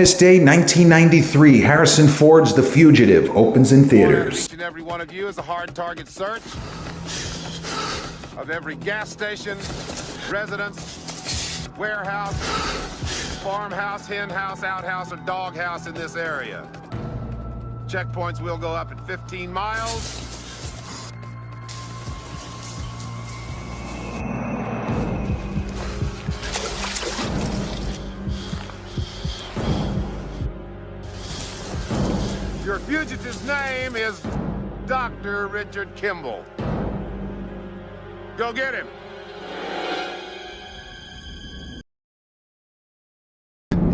this day, 1993, Harrison Ford's The Fugitive opens in theaters. Each and every one of you is a hard target search of every gas station, residence, warehouse, farmhouse, hen house, outhouse, or dog house in this area. Checkpoints will go up at 15 miles. Your fugitive's name is Dr. Richard Kimble. Go get him.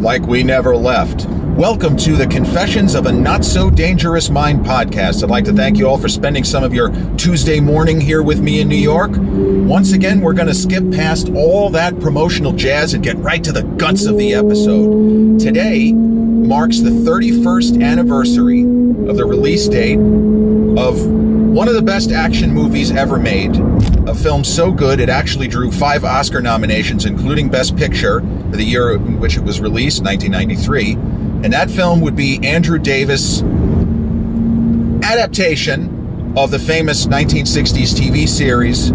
Like we never left. Welcome to the Confessions of a Not So Dangerous Mind podcast. I'd like to thank you all for spending some of your Tuesday morning here with me in New York. Once again, we're going to skip past all that promotional jazz and get right to the guts of the episode. Today marks the 31st anniversary of the release date of one of the best action movies ever made. A film so good it actually drew 5 Oscar nominations, including Best Picture for the year in which it was released, 1993. And that film would be Andrew Davis' adaptation of the famous 1960s TV series,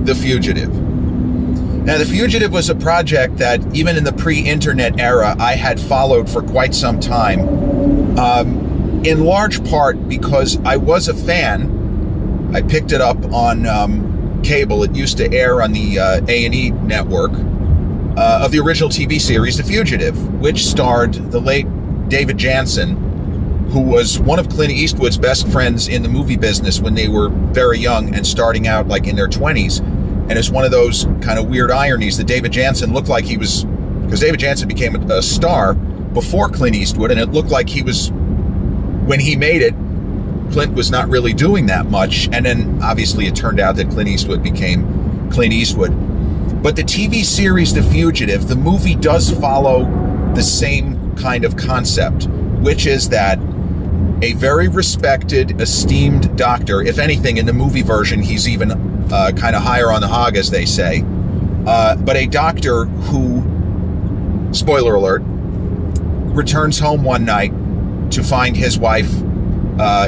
The Fugitive. Now, The Fugitive was a project that, even in the pre-internet era, I had followed for quite some time, in large part because I was a fan. I picked it up on cable. It used to air on the A&E network of the original TV series, The Fugitive, which starred the late David Janssen, who was one of Clint Eastwood's best friends in the movie business when they were very young and starting out like in their 20s. And it's one of those kind of weird ironies that David Janssen looked like he was, because David Janssen became a star before Clint Eastwood, and it looked like he was, when he made it, Clint was not really doing that much. And then obviously it turned out that Clint Eastwood became Clint Eastwood. But the TV series, The Fugitive, the movie does follow the same kind of concept, which is that a very respected, esteemed doctor, if anything, in the movie version, he's even kind of higher on the hog, as they say, but a doctor who, spoiler alert, returns home one night to find his wife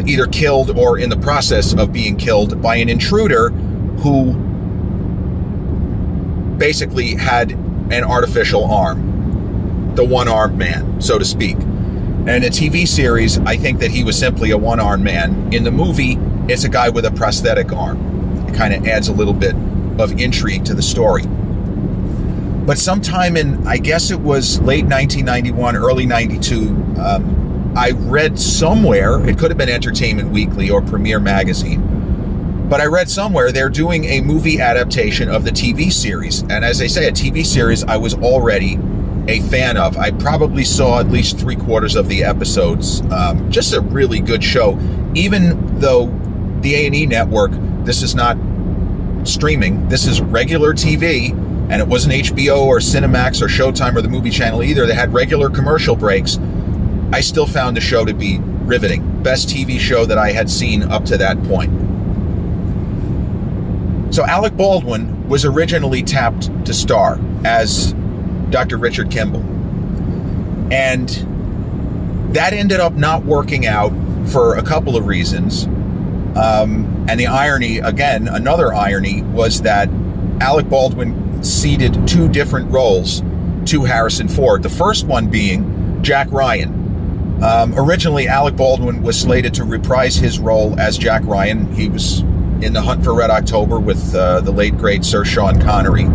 either killed or in the process of being killed by an intruder who basically had an artificial arm, the one-armed man, so to speak. And in a TV series, I think that he was simply a one-armed man. In the movie, it's a guy with a prosthetic arm. It kind of adds a little bit of intrigue to the story. But sometime in, I guess it was late 1991, early 92, I read somewhere, it could have been Entertainment Weekly or Premiere Magazine, but I read somewhere they're doing a movie adaptation of the TV series. And as I say, a TV series I was already a fan of. I probably saw at least 3/4 of the episodes. Just a really good show. Even though the A&E network, this is not streaming, this is regular TV, and it wasn't HBO or Cinemax or Showtime or the Movie Channel either. They had regular commercial breaks. I still found the show to be riveting. Best TV show that I had seen up to that point. So Alec Baldwin was originally tapped to star as Dr. Richard Kimble. And that ended up not working out for a couple of reasons. And the irony, again, another irony, was that Alec Baldwin ceded 2 different roles to Harrison Ford. The first one being Jack Ryan. Originally, Alec Baldwin was slated to reprise his role as Jack Ryan. He was in The Hunt for Red October with the late, great Sir Sean Connery.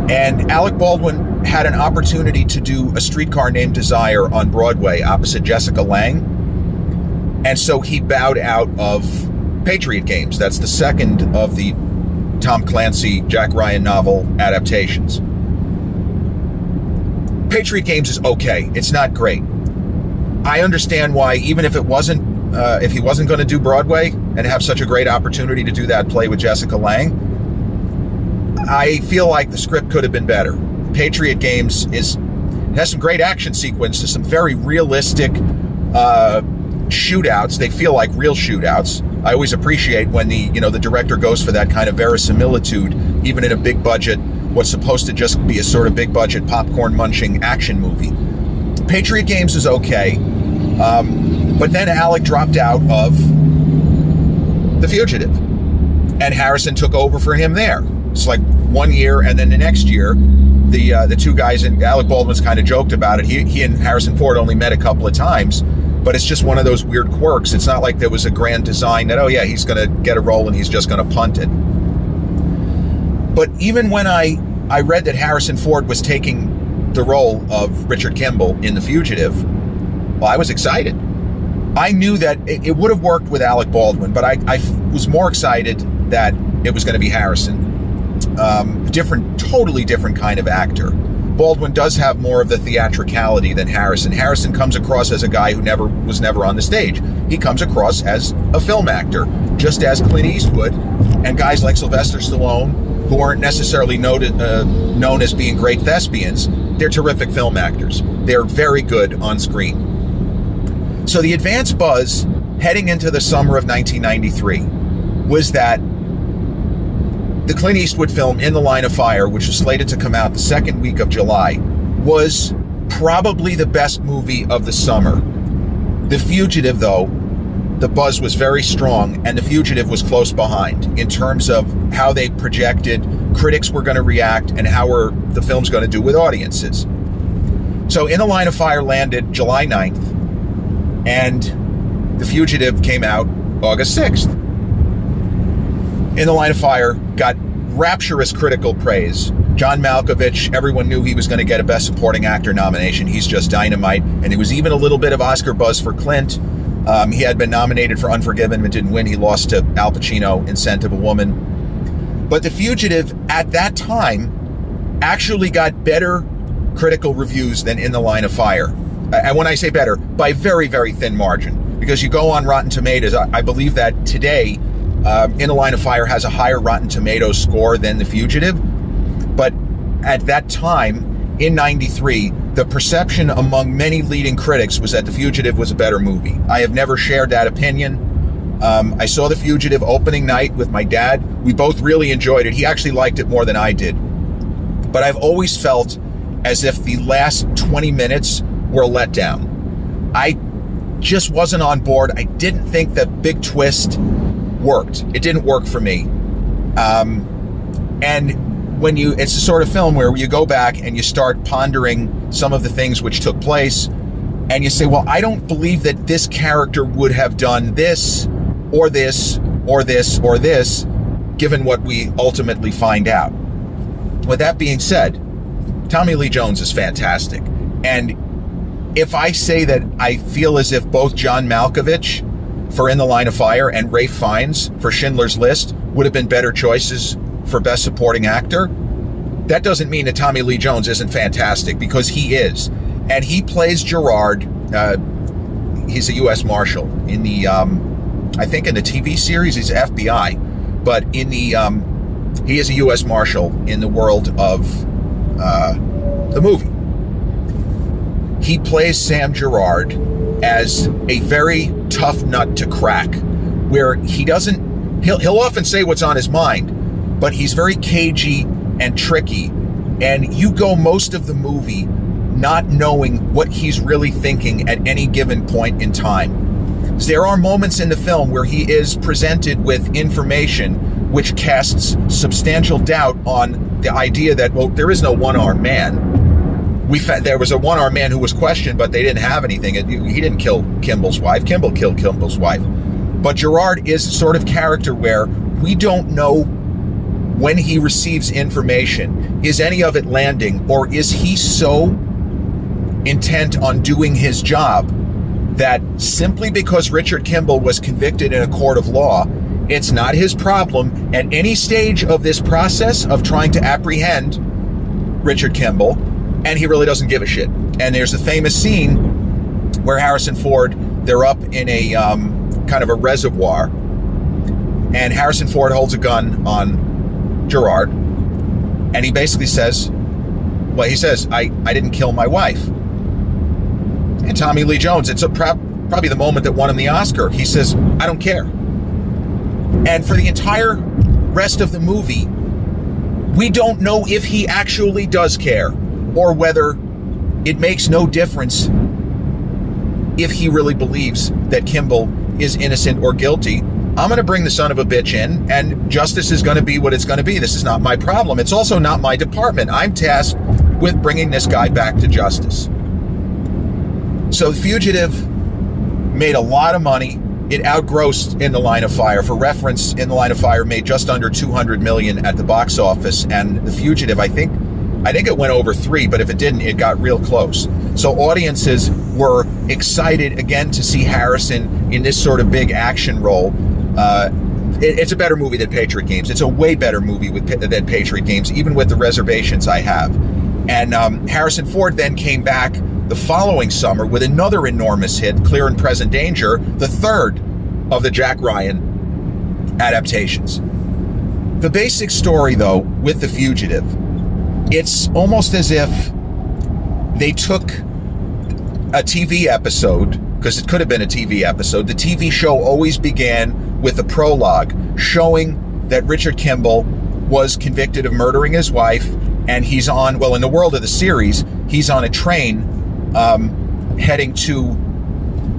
And Alec Baldwin had an opportunity to do A Streetcar Named Desire on Broadway opposite Jessica Lange. And so he bowed out of Patriot Games. That's the second of the Tom Clancy, Jack Ryan novel adaptations. Patriot Games is okay. It's not great. I understand why, even if it wasn't, if he wasn't going to do Broadway and have such a great opportunity to do that play with Jessica Lange, I feel like the script could have been better. Patriot Games has some great action sequences, some very realistic shootouts. They feel like real shootouts. I always appreciate when the director goes for that kind of verisimilitude, even in a big budget, what's supposed to just be a sort of big budget popcorn munching action movie. Patriot Games is okay, but then Alec dropped out of The Fugitive, and Harrison took over for him there. It's like 1 year, and then the next year, the two guys, and Alec Baldwin's kind of joked about it. He and Harrison Ford only met a couple of times, but it's just one of those weird quirks. It's not like there was a grand design that, oh yeah, he's going to get a role and he's just going to punt it. But even when I read that Harrison Ford was taking the role of Richard Kimble in The Fugitive, well, I was excited. I knew that it would have worked with Alec Baldwin, but I was more excited that it was going to be Harrison. Totally different kind of actor. Baldwin does have more of the theatricality than Harrison. Harrison comes across as a guy who was never on the stage. He comes across as a film actor, just as Clint Eastwood and guys like Sylvester Stallone, who aren't necessarily known as being great thespians. They're terrific film actors. They're very good on screen. So the advance buzz heading into the summer of 1993 was that the Clint Eastwood film In the Line of Fire, which was slated to come out the second week of July, was probably the best movie of the summer. The Fugitive, though, the buzz was very strong, and The Fugitive was close behind in terms of how they projected critics were going to react and how the film's going to do with audiences. So In the Line of Fire landed July 9th, and The Fugitive came out August 6th. In the Line of Fire got rapturous critical praise. John Malkovich, everyone knew he was going to get a Best Supporting Actor nomination. He's just dynamite. And there was even a little bit of Oscar buzz for Clint. He had been nominated for Unforgiven but didn't win. He lost to Al Pacino in Scent of a Woman. But The Fugitive, at that time, actually got better critical reviews than In the Line of Fire. And when I say better, by very, very thin margin. Because you go on Rotten Tomatoes, I believe that today, In the Line of Fire has a higher Rotten Tomatoes score than The Fugitive. But at that time, in 93, the perception among many leading critics was that The Fugitive was a better movie. I have never shared that opinion. I saw The Fugitive opening night with my dad. We both really enjoyed it. He actually liked it more than I did. But I've always felt as if the last 20 minutes were a letdown. I just wasn't on board. I didn't think that big twist worked. It didn't work for me. And it's the sort of film where you go back and you start pondering some of the things which took place, and you say, well, I don't believe that this character would have done this, or this, or this, or this, given what we ultimately find out. With that being said, Tommy Lee Jones is fantastic. And if I say that I feel as if both John Malkovich for In the Line of Fire and Ralph Fiennes for Schindler's List would have been better choices for Best Supporting Actor, that doesn't mean that Tommy Lee Jones isn't fantastic, because he is. And he plays Gerard. He's a US Marshal in the, I think in the TV series he's FBI, but in the, he is a US Marshal in the world of the movie. He plays Sam Gerard as a very tough nut to crack, where he'll often say what's on his mind, but he's very cagey and tricky, and you go most of the movie not knowing what he's really thinking at any given point in time. There are moments in the film where he is presented with information which casts substantial doubt on the idea that, well, there is no one-armed man. There was a one-armed man who was questioned, but they didn't have anything. He didn't kill Kimble's wife. Kimble killed Kimble's wife. But Gerard is the sort of character where we don't know when he receives information. Is any of it landing, or is he so intent on doing his job that simply because Richard Kimble was convicted in a court of law, it's not his problem at any stage of this process of trying to apprehend Richard Kimble, and he really doesn't give a shit. And there's a famous scene where Harrison Ford, they're up in a kind of a reservoir, and Harrison Ford holds a gun on Gerard, and he basically says, I didn't kill my wife. And Tommy Lee Jones, it's probably the moment that won him the Oscar. He says, I don't care. And for the entire rest of the movie, we don't know if he actually does care, or whether it makes no difference if he really believes that Kimble is innocent or guilty. I'm going to bring the son of a bitch in, and justice is going to be what it's going to be. This is not my problem. It's also not my department. I'm tasked with bringing this guy back to justice. So The Fugitive made a lot of money. It outgrossed In the Line of Fire. For reference, In the Line of Fire made just under $200 million at the box office, and The Fugitive, I think it went over 3, but if it didn't, it got real close. So audiences were excited again to see Harrison in this sort of big action role. It's a better movie than Patriot Games. It's a way better movie than Patriot Games, even with the reservations I have. And Harrison Ford then came back the following summer with another enormous hit, Clear and Present Danger, the third of the Jack Ryan adaptations. The basic story, though, with The Fugitive, it's almost as if they took a TV episode, because it could have been a TV episode. The TV show always began with a prologue showing that Richard Kimble was convicted of murdering his wife, and he's on, well, in the world of the series, he's on a train heading to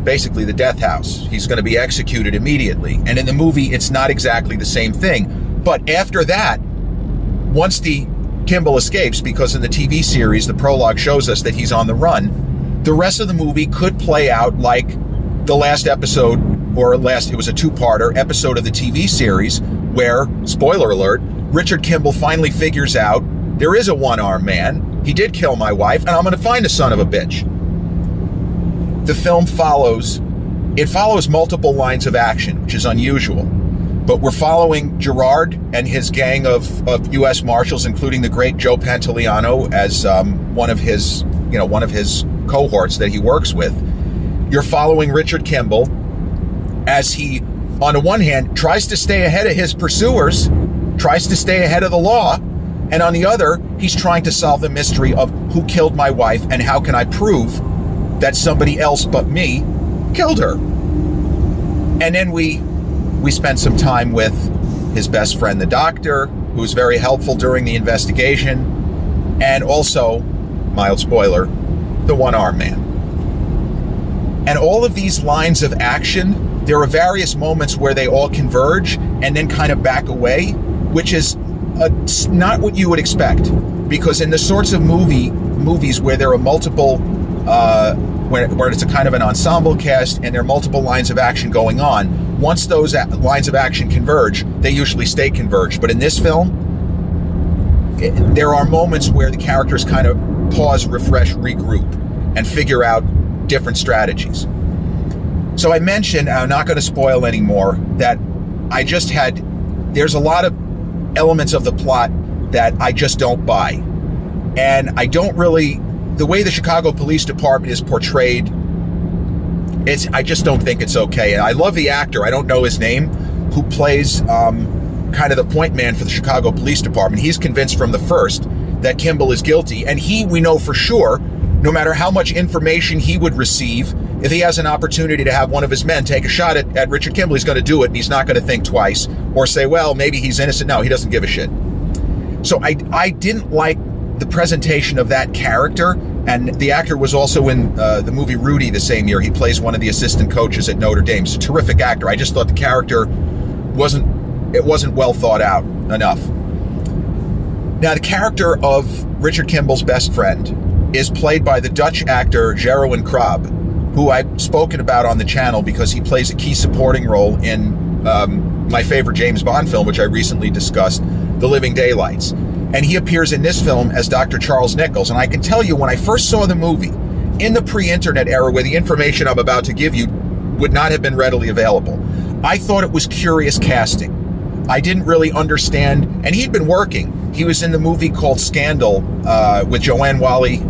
basically the death house. He's going to be executed immediately. And in the movie, it's not exactly the same thing. But after that, once the Kimble escapes, because in the TV series, the prologue shows us that he's on the run, the rest of the movie could play out like the last episode, it was a 2-parter episode of the TV series where, spoiler alert, Richard Kimble finally figures out there is a one-armed man. He did kill my wife, and I'm going to find the son of a bitch. The film follows multiple lines of action, which is unusual. But we're following Gerard and his gang of US Marshals, including the great Joe Pantoliano as one of his cohorts that he works with. You're following Richard Kimble as he, on the one hand, tries to stay ahead of his pursuers, tries to stay ahead of the law, and on the other, he's trying to solve the mystery of who killed my wife and how can I prove that somebody else but me killed her. And then we spent some time with his best friend, the doctor, who was very helpful during the investigation, and also, mild spoiler, the one-armed man. And all of these lines of action, there are various moments where they all converge and then kind of back away, which is not what you would expect, because in the sorts of movies where there are multiple, where it's a kind of an ensemble cast and there are multiple lines of action going on, once those lines of action converge, they usually stay converged. But in this film, there are moments where the characters kind of pause, refresh, regroup, and figure out different strategies. So I mentioned, I'm not going to spoil anymore, that there's a lot of elements of the plot that I just don't buy. And the way the Chicago Police Department is portrayed, I just don't think it's okay. And I love the actor, I don't know his name, who plays kind of the point man for the Chicago Police Department. He's convinced from the first that Kimble is guilty, and we know for sure, no matter how much information he would receive, if he has an opportunity to have one of his men take a shot at Richard Kimble, he's going to do it, and he's not going to think twice or say, well, maybe he's innocent. No, he doesn't give a shit. So I didn't like the presentation of that character, and the actor was also in the movie Rudy the same year. He plays one of the assistant coaches at Notre Dame. He's a terrific actor. I just thought the character wasn't well thought out enough. Now, the character of Richard Kimble's best friend is played by the Dutch actor Jeroen Krab, who I've spoken about on the channel because he plays a key supporting role in my favorite James Bond film, which I recently discussed, The Living Daylights. And he appears in this film as Dr. Charles Nichols. And I can tell you, when I first saw the movie, in the pre-internet era where the information I'm about to give you would not have been readily available, I thought it was curious casting. I didn't really understand, and he'd been working. He was in the movie called Scandal with Joanne Whalley,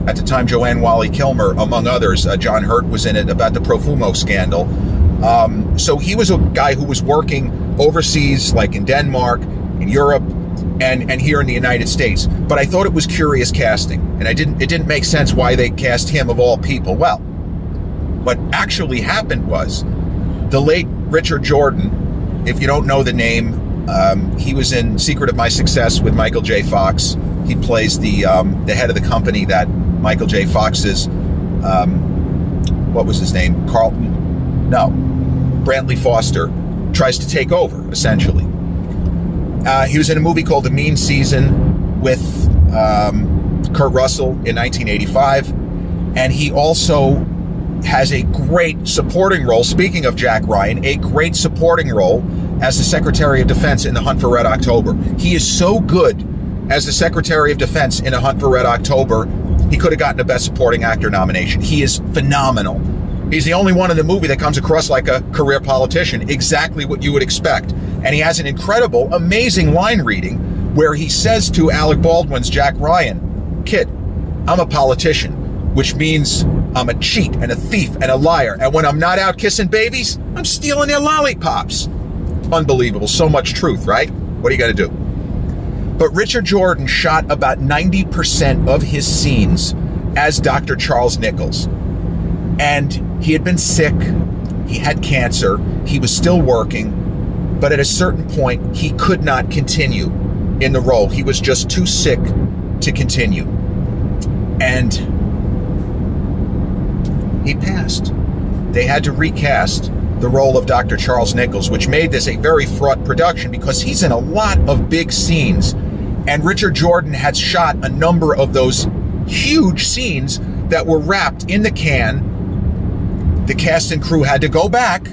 at the time Joanne Whalley Kilmer, among others. John Hurt was in it, about the Profumo scandal. So he was a guy who was working overseas, like in Denmark, in Europe, and here in the United States. But I thought it was curious casting, and it didn't make sense why they cast him of all people. Well, what actually happened was the late Richard Jordan, if you don't know the name, he was in Secret of My Success with Michael J. Fox. He plays the head of the company that Michael J. Fox's, what was his name? Brantley Foster tries to take over, essentially. He was in a movie called The Mean Season with Kurt Russell in 1985. And he also has a great supporting role, speaking of Jack Ryan, a great supporting role as the Secretary of Defense in The Hunt for Red October. He is so good as the Secretary of Defense in A Hunt for Red October, he could have gotten a Best Supporting Actor nomination. He is phenomenal. He's the only one in the movie that comes across like a career politician, exactly what you would expect. And he has an incredible, amazing line reading where he says to Alec Baldwin's Jack Ryan, "Kid, I'm a politician, which means I'm a cheat and a thief and a liar. And when I'm not out kissing babies, I'm stealing their lollipops." Unbelievable. So much truth, right? What do you got to do? But Richard Jordan shot about 90% of his scenes as Dr. Charles Nichols. And he had been sick. He had cancer. He was still working. But at a certain point, he could not continue in the role. He was just too sick to continue. And he passed. They had to recast the role of Dr. Charles Nichols, which made this a very fraught production because he's in a lot of big scenes. And Richard Jordan had shot a number of those huge scenes that were wrapped in the can. The cast and crew had to go back.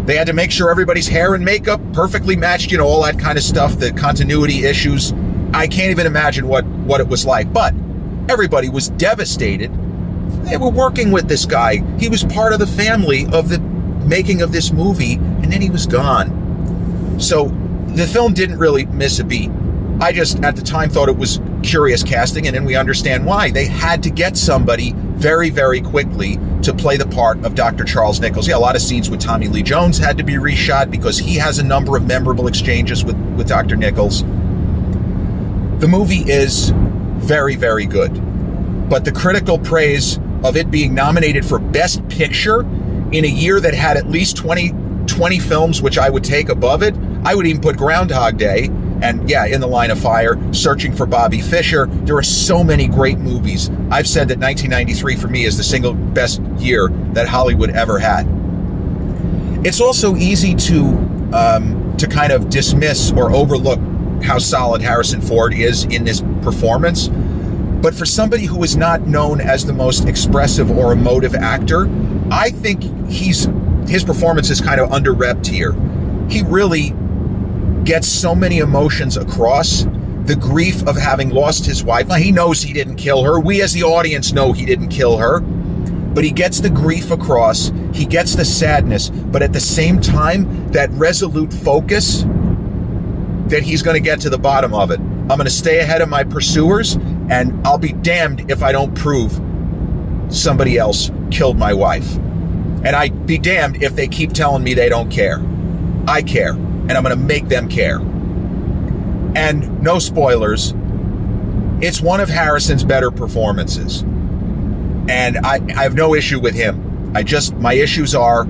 They had to make sure everybody's hair and makeup perfectly matched, you know, all that kind of stuff, the continuity issues. I can't even imagine what it was like. But everybody was devastated. They were working with this guy. He was part of the family of the making of this movie, and then he was gone. So the film didn't really miss a beat. I just, at the time, thought it was curious casting, and then we understand why. They had to get somebody very, very quickly to play the part of Dr. Charles Nichols. Yeah, a lot of scenes with Tommy Lee Jones had to be reshot because he has a number of memorable exchanges with Dr. Nichols. The movie is very, very good, but the critical praise of it being nominated for Best Picture in a year that had at least 20 films, which I would take above it. I would even put Groundhog Day and, yeah, In the Line of Fire, Searching for Bobby Fischer. There are so many great movies. I've said that 1993 for me is the single best year that Hollywood ever had. It's also easy to kind of dismiss or overlook how solid Harrison Ford is in this performance. But for somebody who is not known as the most expressive or emotive actor, I think his performance is kind of under-repped here. He really gets so many emotions across. The grief of having lost his wife. Now, he knows he didn't kill her. We as the audience know he didn't kill her. But he gets the grief across. He gets the sadness. But at the same time, that resolute focus that he's going to get to the bottom of it. I'm going to stay ahead of my pursuers, and I'll be damned if I don't prove somebody else killed my wife. And I'd be damned if they keep telling me they don't care. I care, and I'm going to make them care. And no spoilers, it's one of Harrison's better performances. And I have no issue with him. My issues are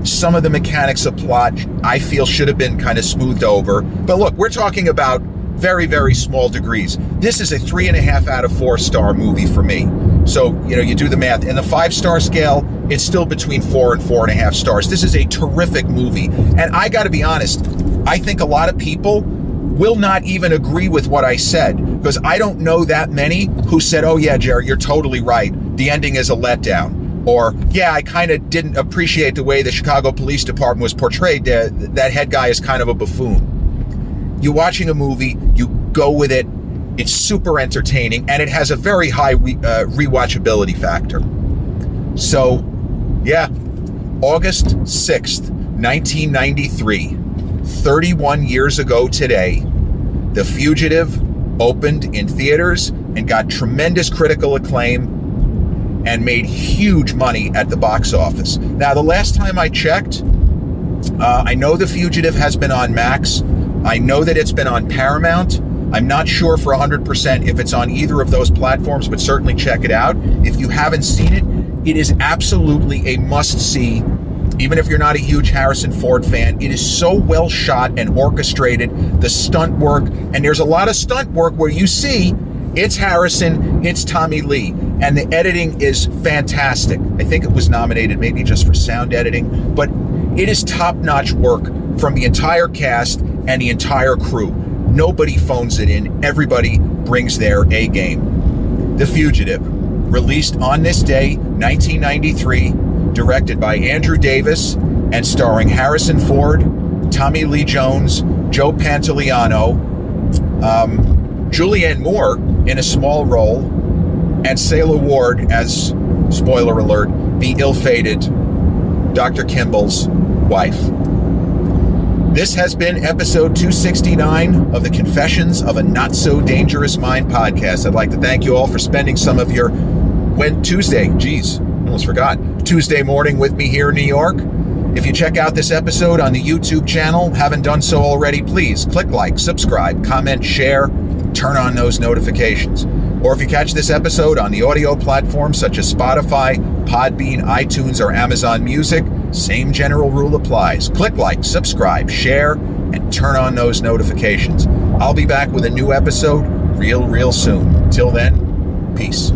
some of the mechanics of plot I feel should have been kind of smoothed over. But look, we're talking about very, very small degrees. This is a 3.5 out of 4 star movie for me. So, you do the math. In the 5-star scale, it's still between 4 and 4.5 stars. This is a terrific movie. And I got to be honest, I think a lot of people will not even agree with what I said, because I don't know that many who said, "Oh yeah, Jerry, you're totally right. The ending is a letdown." Or, "Yeah, I kind of didn't appreciate the way the Chicago Police Department was portrayed. That head guy is kind of a buffoon." You're watching a movie, you go with it. It's super entertaining, and it has a very high rewatchability factor. So, yeah, August 6th, 1993, 31 years ago today, The Fugitive opened in theaters and got tremendous critical acclaim and made huge money at the box office. Now, the last time I checked, I know The Fugitive has been on Max. I know that it's been on Paramount. I'm not sure for 100% if it's on either of those platforms, but certainly check it out. If you haven't seen it, it is absolutely a must-see, even if you're not a huge Harrison Ford fan. It is so well shot and orchestrated, the stunt work, and there's a lot of stunt work where you see it's Harrison, it's Tommy Lee. And the editing is fantastic. I think it was nominated maybe just for sound editing, but it is top-notch work from the entire cast and the entire crew. Nobody phones it in. Everybody brings their A game. The Fugitive, released on this day, 1993, directed by Andrew Davis and starring Harrison Ford, Tommy Lee Jones, Joe Pantoliano, Julianne Moore in a small role, and Selah Ward as, spoiler alert, the ill-fated Dr. Kimble's wife. This has been episode 269 of the Confessions of a Not So Dangerous Mind podcast. I'd like to thank you all for spending some of your Tuesday morning with me here in New York. If you check out this episode on the YouTube channel, haven't done so already, please click like, subscribe, comment, share, turn on those notifications. Or if you catch this episode on the audio platforms such as Spotify, Podbean, iTunes, or Amazon Music, same general rule applies. Click like, subscribe, share, and turn on those notifications. I'll be back with a new episode real soon. Till then, peace.